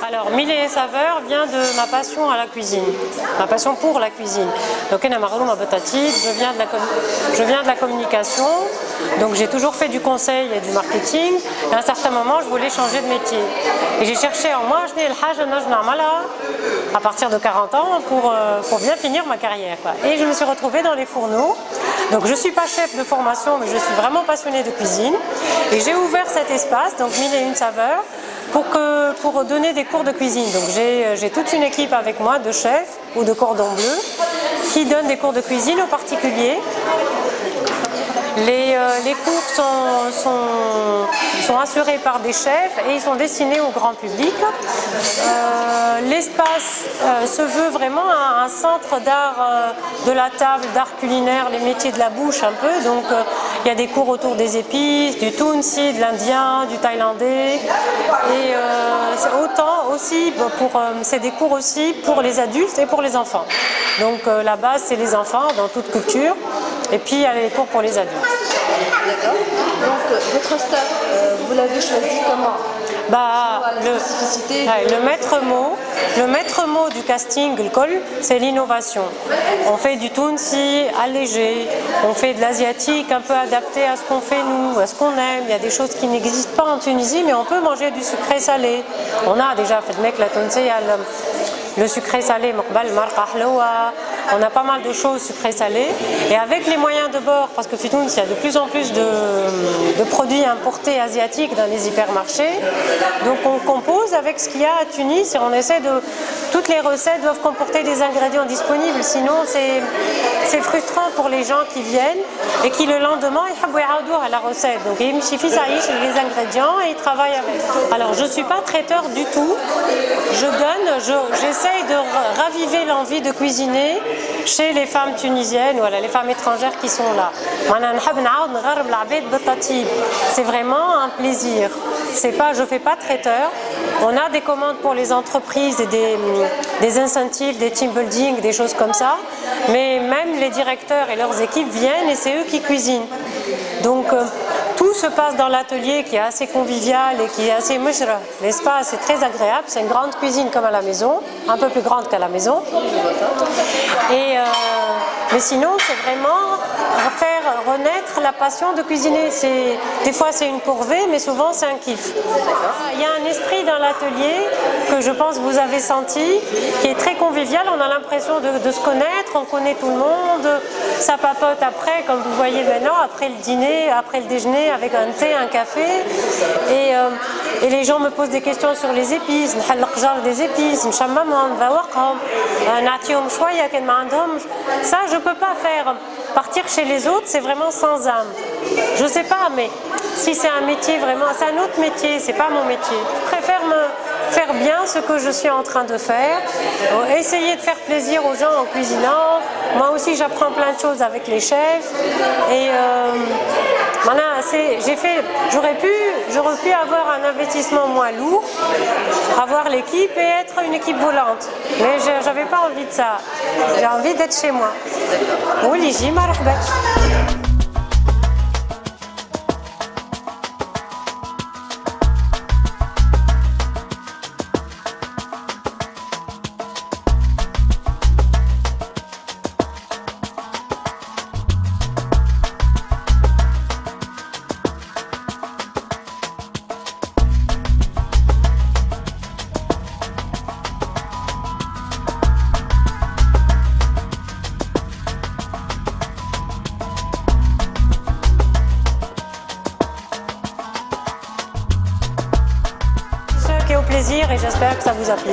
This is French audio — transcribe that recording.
Alors, Mille et saveurs vient de ma passion à la cuisine, ma passion pour la cuisine. Donc, je viens de la communication, donc j'ai toujours fait du conseil et du marketing. Et à un certain moment, je voulais changer de métier. Et j'ai cherché en moi, à partir de 40 ans, pour bien finir ma carrière, quoi. Et je me suis retrouvée dans les fourneaux. Donc, je ne suis pas chef de formation, mais je suis vraiment passionnée de cuisine. Et j'ai ouvert cet espace, donc Mille et une saveurs, pour donner des cours de cuisine. Donc j'ai toute une équipe avec moi de chefs ou de cordons bleus qui donnent des cours de cuisine aux particuliers. Les cours sont assurés par des chefs et ils sont destinés au grand public. L'espace se veut vraiment un centre d'art de la table, d'art culinaire, les métiers de la bouche un peu. Donc il y a des cours autour des épices, du Tunsi, de l'indien, du thaïlandais. Et c'est des cours aussi pour les adultes et pour les enfants. Donc la base c'est les enfants dans toute culture. Et puis il y a les cours pour les adultes. D'accord. Donc votre staff, vous l'avez choisi comment? Le maître mot du casting, le col, c'est l'innovation. On fait du Tunsi allégé, on fait de l'asiatique un peu adapté à ce qu'on fait nous, à ce qu'on aime. Il y a des choses qui n'existent pas en Tunisie, mais on peut manger du sucré salé. On a déjà fait la Tunsi, le sucré salé, on a pas mal de choses sucré salé. Et avec les moyens de bord, parce que Tunis, il y a de plus en plus de produits importés asiatiques dans les hypermarchés, donc on compose avec ce qu'il y a à Tunis et on essaie de... Toutes les recettes doivent comporter des ingrédients disponibles, sinon c'est frustrant pour les gens qui viennent et qui le lendemain ils à la recette. Donc il me suffit ça les ingrédients et ils travaillent avec. Alors je ne suis pas traiteur du tout, j'essaye de raviver l'envie de cuisiner chez les femmes tunisiennes, voilà, les femmes étrangères qui sont là. C'est vraiment un plaisir. Je ne fais pas traiteur. On a des commandes pour les entreprises et des incentives, des team building, des choses comme ça. Mais même les directeurs et leurs équipes viennent et c'est eux qui cuisinent. Donc tout se passe dans l'atelier qui est assez convivial et qui est assez mouchra. L'espace est très agréable. C'est une grande cuisine comme à la maison, un peu plus grande qu'à la maison. Mais sinon, c'est vraiment faire renaître la passion de cuisiner. Des fois, c'est une corvée, mais souvent, c'est un kiff. Il y a un esprit dans l'atelier que je pense que vous avez senti, qui est très convivial. On a l'impression de se connaître, on connaît tout le monde. Ça papote après, comme vous voyez maintenant, après le dîner, après le déjeuner, avec un thé, un café. Et les gens me posent des questions sur les épices. Des épices, ça, je ne peux pas faire. Partir chez les autres, c'est vraiment sans âme. Je ne sais pas, mais si c'est un métier vraiment, c'est un autre métier, c'est pas mon métier. Je préfère me faire bien ce que je suis en train de faire, essayer de faire plaisir aux gens en cuisinant. Moi aussi, j'apprends plein de choses avec les chefs. Et voilà, j'aurais pu avoir un investissement moins lourd, avoir l'équipe et être une équipe volante. Mais j'avais pas envie de ça. J'ai envie d'être chez moi. Oui, j'y marhaba. Au plaisir et j'espère que ça vous a plu.